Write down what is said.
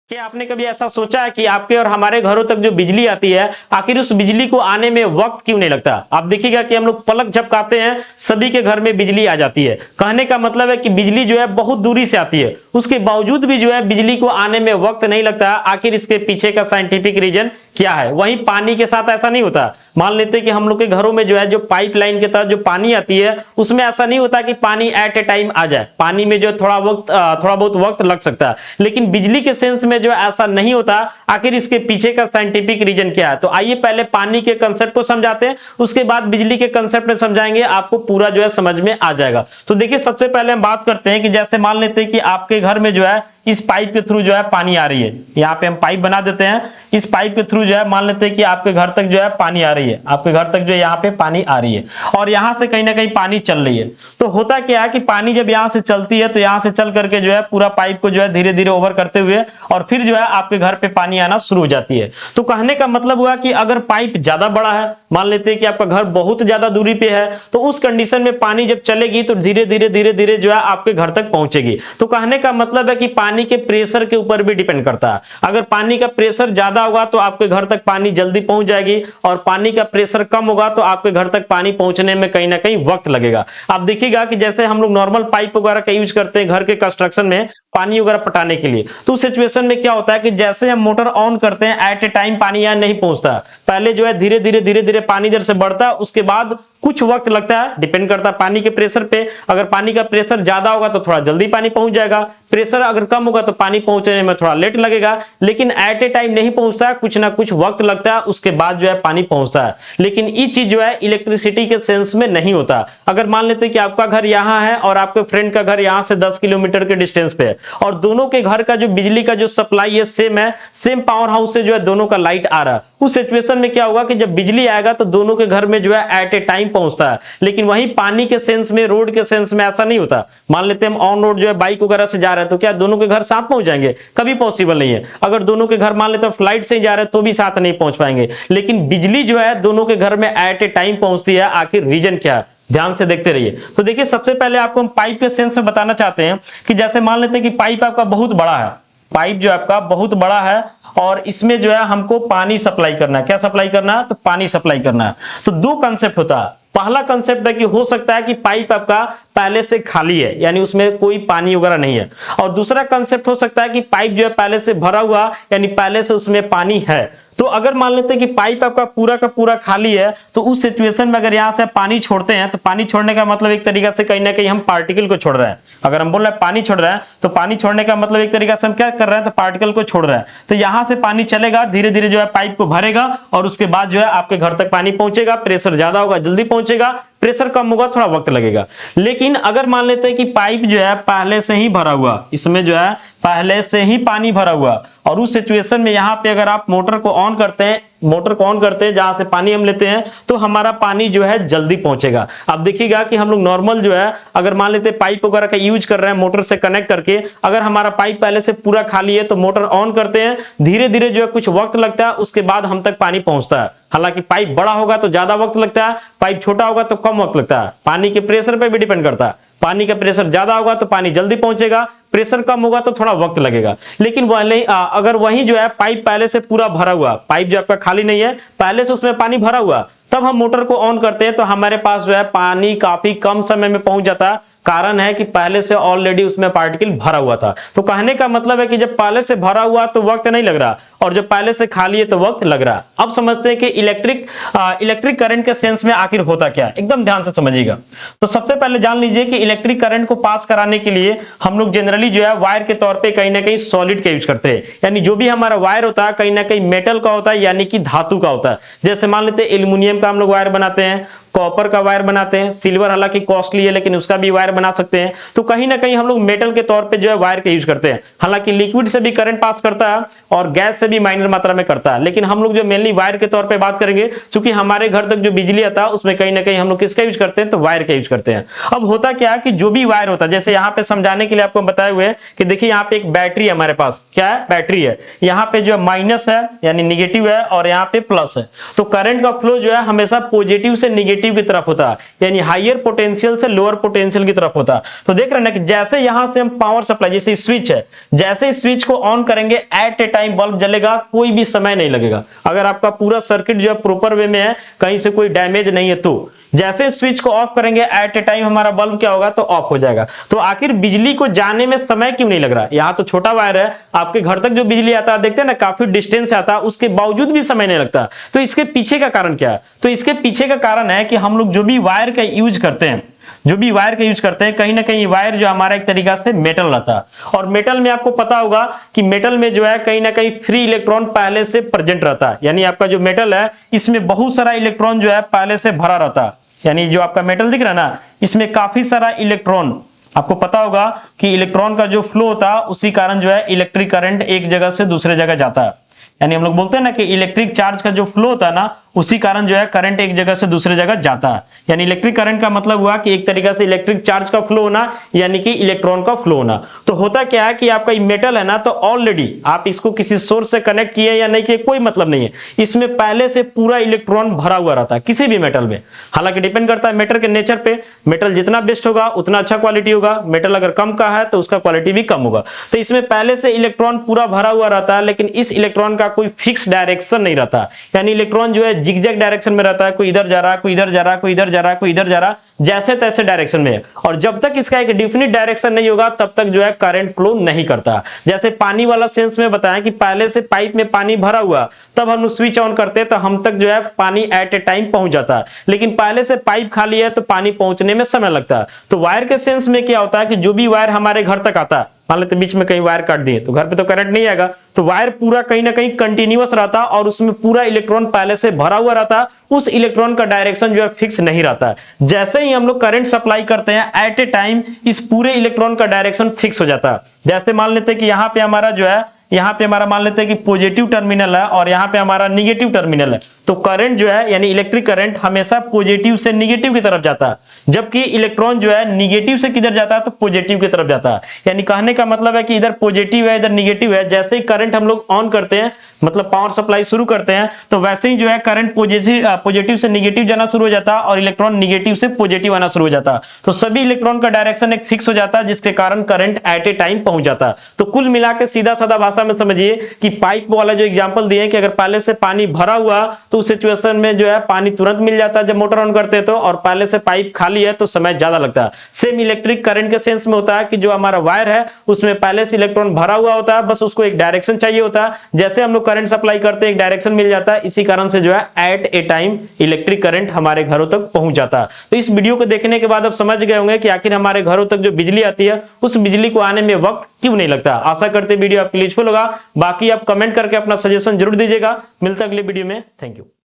क्या आपने कभी ऐसा सोचा है कि आपके और हमारे घरों तक जो बिजली आती है, आखिर उस बिजली को आने में वक्त क्यों नहीं लगता? आप देखिएगा कि हम लोग पलक झपकाते हैं, सभी के घर में बिजली आ जाती है। कहने का मतलब है कि बिजली जो है बहुत दूरी से आती है, उसके बावजूद भी जो है बिजली को आने में वक्त नहीं लगता। आखिर इसके पीछे का साइंटिफिक रीजन क्या है? वहीं पानी के साथ ऐसा नहीं होता। मान लेते हैं कि हम लोग के घरों में जो है जो पाइपलाइन के तहत जो पानी आती है, उसमें ऐसा नहीं होता कि पानी एट ए टाइम आ जाए। पानी में जो थोड़ा बहुत वक्त लग सकता है, लेकिन बिजली के सेंस में जो ऐसा नहीं होता। आखिर इसके पीछे का साइंटिफिक रीजन क्या है? तो आइए पहले पानी के कंसेप्ट को समझाते हैं, उसके बाद बिजली के कंसेप्ट में समझाएंगे, आपको पूरा जो है समझ में आ जाएगा। तो देखिए, सबसे पहले हम बात करते हैं कि जैसे मान लेते हैं कि आपके घर में जो है इस पाइप के थ्रू जो है पानी आ रही है। यहाँ पे हम पाइप बना देते हैं, इस पाइप के थ्रू जो है मान लेते हैं कि आपके घर तक जो है पानी आ रही है, आपके घर तक जो है यहाँ पे पानी आ रही है, और यहाँ से कहीं ना कहीं पानी चल रही है। तो होता क्या है कि पानी जब यहाँ से चलती है तो यहाँ से चल करके जो है पूरा पाइप को जो है धीरे धीरे ओवर करते हुए और फिर जो है आपके घर पे पानी आना शुरू हो जाती है। तो कहने का मतलब हुआ कि अगर पाइप ज्यादा बड़ा है, मान लेते हैं कि आपका घर बहुत ज्यादा दूरी पे है, तो उस कंडीशन में पानी जब चलेगी तो धीरे धीरे जो है आपके घर तक पहुंचेगी। तो कहने का मतलब है कि पानी के प्रेशर के ऊपर भी डिपेंड करता है। अगर पानी का प्रेशर ज्यादा होगा तो आपके घर तक पानी जल्दी पहुंच जाएगी, और पानी का प्रेशर कम होगा तो आपके घर तक पानी पहुंचने में कहीं ना कहीं वक्त लगेगा। आप देखिएगा कि जैसे हम लोग नॉर्मल पाइप वगैरह का यूज करते हैं घर के कंस्ट्रक्शन में पानी वगैरह पटाने के लिए, तो उस सिचुएशन में क्या होता है कि जैसे हम मोटर ऑन करते हैं एट ए टाइम पानी यहां नहीं पहुंचता। पहले जो है धीरे धीरे पानी इधर से बढ़ता है, उसके बाद कुछ वक्त लगता है, डिपेंड करता है पानी के प्रेशर पे। अगर पानी का प्रेशर ज्यादा होगा तो थोड़ा जल्दी पानी पहुंच जाएगा, प्रेशर अगर कम होगा तो पानी पहुंचने में थोड़ा लेट लगेगा, लेकिन एट ए टाइम नहीं पहुंचता है, कुछ ना कुछ वक्त लगता है, उसके बाद जो है पानी पहुंचता है। लेकिन ये चीज जो है इलेक्ट्रिसिटी के सेंस में नहीं होता। अगर मान लेते हैं कि आपका घर यहाँ है और आपके फ्रेंड का घर यहाँ से 10 किलोमीटर के डिस्टेंस पे है, और दोनों के घर का जो बिजली का जो सप्लाई है सेम है, सेम पावर हाउस से जो है दोनों का लाइट आ रहा है, उस सिचुएशन में क्या होगा कि जब बिजली आएगा तो दोनों के घर में जो है एट ए टाइम पहुंचता है। लेकिन वहीं पानी के सेंस में, रोड के सेंस में ऐसा नहीं होता। मान लेते हैं हम ऑन रोड जो है बाइक वगैरह से जा रहे हैं, तो क्या दोनों के घर साथ पहुंच जाएंगे? कभी पॉसिबल नहीं है। अगर दोनों के घर मान लेते हैं फ्लाइट से जा रहे हैं तो भी साथ नहीं पहुंच पाएंगे। लेकिन बिजली जो है दोनों के घर में एट ए टाइम पहुंचती है। आखिर रीजन क्या है? ध्यान से देखते रहिए। तो देखिए, सबसे पहले आपको हम पाइप के सेंस में बताना चाहते हैं कि जैसे मान लेते हैं कि पाइप आपका बहुत बड़ा है, पाइप जो आपका बहुत बड़ा है, और इसमें जो है हमको पानी सप्लाई करना है। क्या सप्लाई करना है? तो पानी सप्लाई करना है। तो दो कंसेप्ट होता है। पहला कंसेप्ट है कि हो सकता है कि पाइप आपका पहले से खाली है, यानी उसमें कोई पानी वगैरह नहीं है, और दूसरा कंसेप्ट हो सकता है कि पाइप जो है पहले से भरा हुआ, यानी पहले से उसमें पानी है। तो अगर मान लेते हैं कि पाइप आपका पूरा का पूरा खाली है, तो उस सिचुएशन में अगर यहां से पानी छोड़ते हैं, तो पानी छोड़ने का मतलब एक तरीका से कहीं ना कहीं हम पार्टिकल को छोड़ रहे हैं। अगर हम बोल रहे हैं पानी छोड़ रहे हैं, तो पानी छोड़ने का मतलब एक तरीका से हम क्या कर रहे हैं? तो पार्टिकल को छोड़ रहे हैं। तो यहां से पानी चलेगा, धीरे धीरे जो है पाइप को भरेगा, और उसके बाद जो है आपके घर तक पानी पहुंचेगा। प्रेशर ज्यादा होगा जल्दी पहुंचेगा, प्रेशर कम होगा थोड़ा वक्त लगेगा। लेकिन अगर मान लेते हैं कि पाइप जो है पहले से ही भरा हुआ, इसमें जो है पहले से ही पानी भरा हुआ, और उस सिचुएशन में यहाँ पे अगर आप मोटर को ऑन करते हैं, जहां से पानी हम लेते हैं, तो हमारा पानी जो है जल्दी पहुंचेगा। अब देखिएगा कि हम लोग नॉर्मल जो है अगर मान लेते हैं पाइप वगैरह का यूज कर रहे हैं मोटर से कनेक्ट करके, अगर हमारा पाइप पहले से पूरा खाली है तो मोटर ऑन करते हैं, धीरे धीरे जो है कुछ वक्त लगता है, उसके बाद हम तक पानी पहुंचता है। हालांकि पाइप बड़ा होगा तो ज्यादा वक्त लगता है, पाइप छोटा होगा तो कम वक्त लगता है। पानी के प्रेशर पे भी डिपेंड करता है। पानी का प्रेशर ज्यादा होगा तो पानी जल्दी पहुंचेगा, प्रेशर कम होगा तो थोड़ा वक्त लगेगा। लेकिन अगर वही जो है पाइप पहले से पूरा भरा हुआ, पाइप जो आपका खाली नहीं है, पहले से उसमें पानी भरा हुआ, तब हम मोटर को ऑन करते हैं तो हमारे पास जो है पानी काफी कम समय में पहुंच जाता है। कारण है कि पहले से ऑलरेडी उसमें पार्टिकल भरा हुआ था। तो कहने का मतलब है कि जब पहले से भरा हुआ तो वक्त नहीं लग रहा, और जब पहले से खाली है तो वक्त लग रहा। अब समझते हैं कि इलेक्ट्रिक करंट के सेंस में आखिर होता क्या है। एकदम ध्यान से समझिएगा। तो सबसे पहले जान लीजिए कि इलेक्ट्रिक करंट को पास कराने के लिए हम लोग जनरली जो है वायर के तौर पे कहीं ना कहीं सॉलिड का यूज करते हैं। यानी जो भी हमारा वायर होता है कहीं ना कहीं मेटल का होता है, यानी कि धातु का होता है। जैसे मान लेते हैं एल्युमिनियम का हम लोग वायर बनाते हैं, कॉपर का वायर बनाते हैं, सिल्वर हालांकि कॉस्टली है लेकिन उसका भी वायर बना सकते हैं। तो कहीं ना कहीं हम लोग मेटल के तौर पे जो है वायर का यूज करते हैं। हालांकि लिक्विड से भी करंट पास करता है और गैस से भी माइनर मात्रा में करता है, लेकिन हम लोग जो मेनली वायर के तौर पे बात करेंगे, क्योंकि हमारे घर तक जो बिजली आता है उसमें कहीं ना कहीं हम लोग किसका यूज करते हैं? तो वायर का यूज करते हैं। अब होता क्या है कि जो भी वायर होता है, जैसे यहाँ पे समझाने के लिए आपको बताए हुए कि देखिए यहाँ पे एक बैटरी है, हमारे पास क्या है? बैटरी है। यहाँ पे जो माइनस है यानी निगेटिव है, और यहाँ पे प्लस है। तो करंट का फ्लो जो है हमेशा पॉजिटिव से निगेटिव नेगेटिव की तरफ होता, यानी हायर पोटेंशियल से लोअर पोटेंशियल की तरफ होता। तो देख रहे हैं ना कि जैसे यहां से हम पावर सप्लाई, जैसे स्विच है, जैसे स्विच को ऑन करेंगे एट ए टाइम बल्ब जलेगा, कोई भी समय नहीं लगेगा। अगर आपका पूरा सर्किट जो है प्रॉपर वे में है, कहीं से कोई डैमेज नहीं है, तो जैसे स्विच को ऑफ करेंगे एट ए टाइम हमारा बल्ब क्या होगा, तो ऑफ हो जाएगा। तो आखिर बिजली को जाने में समय क्यों नहीं लग रहा? यहाँ तो छोटा वायर है, आपके घर तक जो बिजली आता है, देखते हैं ना काफी डिस्टेंस से आता है, उसके बावजूद भी समय नहीं लगता। तो इसके पीछे का कारण क्या है? तो इसके पीछे का कारण है कि हम लोग जो भी वायर का यूज करते हैं, कहीं ना कहीं वायर जो हमारा एक तरीका से मेटल रहता है। और मेटल में आपको पता होगा कि मेटल में जो है कहीं ना कहीं फ्री इलेक्ट्रॉन पहले से प्रेजेंट रहता है, यानी आपका जो मेटल है इसमें बहुत सारा इलेक्ट्रॉन जो है पहले से भरा रहता है। यानी जो आपका मेटल दिख रहा है ना, इसमें काफी सारा इलेक्ट्रॉन, आपको पता होगा कि इलेक्ट्रॉन का जो फ्लो होता है उसी कारण जो है इलेक्ट्रिक करंट एक जगह से दूसरे जगह जाता है। यानी हम लोग बोलते हैं ना कि इलेक्ट्रिक चार्ज का जो फ्लो होता है ना, उसी कारण जो है करंट एक जगह से दूसरे जगह जाता है। यानी इलेक्ट्रिक करंट का मतलब हुआ कि एक तरीका से इलेक्ट्रिक चार्ज का फ्लो होना, यानी कि इलेक्ट्रॉन का फ्लो होना। तो होता क्या है कि आपका ये मेटल है ना, तो ऑलरेडी आप इसको किसी सोर्स से कनेक्ट किए या नहीं किए कोई मतलब नहीं है, इसमें पहले से पूरा इलेक्ट्रॉन भरा हुआ रहता है किसी भी मेटल में। हालांकि डिपेंड करता है मेटल के नेचर पे, मेटल जितना बेस्ट होगा उतना अच्छा क्वालिटी होगा, मेटल अगर कम का है तो उसका क्वालिटी भी कम होगा। तो इसमें पहले से इलेक्ट्रॉन पूरा भरा हुआ रहता है, लेकिन इस इलेक्ट्रॉन का कोई फिक्स डायरेक्शन नहीं रहता। यानी इलेक्ट्रॉन जो है जिगजैग डायरेक्शन में रहता है, कोई इधर जा रहा है, कोई इधर जा रहा है, कोई इधर जा रहा है, कोई इधर जा रहा है, जैसे तैसे डायरेक्शन में है। और जब तक इसका एक डेफिनिट डायरेक्शन नहीं होगा तब तक जो है करंट फ्लो नहीं करता। जैसे पानी वाला सेंस में बताया कि पहले से पाइप में पानी भरा हुआ, तब हम स्विच ऑन करते हैं तो हम तक जो है पानी एट ए टाइम पहुंच जाता है, लेकिन पहले से पाइप खाली है तो पानी पहुंचने में समय लगता है। तो वायर के सेंस में क्या होता है कि जो भी वायर हमारे घर तक आता है, मान लेते बीच में कहीं वायर काट दिए तो घर पे तो करंट नहीं आएगा, तो वायर पूरा कहीं ना कहीं कंटिन्यूअस रहता और उसमें पूरा इलेक्ट्रॉन पहले से भरा हुआ रहता, उस इलेक्ट्रॉन का डायरेक्शन जो है फिक्स नहीं रहता। जैसे ही हम लोग करंट सप्लाई करते हैं एट ए टाइम इस पूरे इलेक्ट्रॉन का डायरेक्शन फिक्स हो जाता है। जैसे मान लेते हैं कि यहाँ पे हमारा जो है, यहाँ पे हमारा मान लेते हैं कि पॉजिटिव टर्मिनल है और यहाँ पे हमारा निगेटिव टर्मिनल है, तो करंट जो है यानी इलेक्ट्रिक करंट हमेशा पॉजिटिव से निगेटिव की तरफ जाता है, जबकि इलेक्ट्रॉन जो है निगेटिव से किधर जाता है, तो पॉजिटिव की तरफ जाता है। यानी कहने का मतलब है कि इधर पॉजिटिव है इधर निगेटिव है। जैसे ही करंट हम लोग ऑन करते हैं, मतलब पावर सप्लाई शुरू करते हैं, तो वैसे ही जो है करंट पॉजिटिव से निगेटिव जाना शुरू हो जाता है और इलेक्ट्रॉन निगेटिव से पॉजिटिव आना शुरू हो जाता है। तो सभी इलेक्ट्रॉन का डायरेक्शन एक फिक्स हो जाता है, जिसके कारण करंट एट ए टाइम पहुंच जाता है। तो कुल मिलाकर सीधा साधा भाषा में समझिए कि पाइप वाला जो एग्जांपल दिए कि अगर पहले से पानी भरा हुआ तो उस सिचुएशन में जो है पानी तुरंत मिल जाता है जब मोटर ऑन करते हैं तो, और पहले से पाइप खाली है तो समय ज्यादा लगता है। सेम इलेक्ट्रिक करंट के सेंस में होता है कि जो हमारा वायर है उसमें पहले से इलेक्ट्रॉन भरा हुआ होता है, बस उसको एक डायरेक्शन चाहिए होता है। जैसे हम लोग करंट सप्लाई करते हैं एक डायरेक्शन मिल जाता है, इसी कारण से जो है at a time electric current हमारे घरों तक पहुंच जाता है। तो इस वीडियो को देखने के बाद आप समझ गए होंगे कि आखिर हमारे घरों तक जो बिजली आती है उस बिजली को आने में वक्त क्यों नहीं लगता। आशा करते वीडियो आपके लिए यूजफुल होगा। बाकी आप कमेंट करके अपना सजेशन जरूर दीजिएगा। मिलता है अगले वीडियो में। Thank you.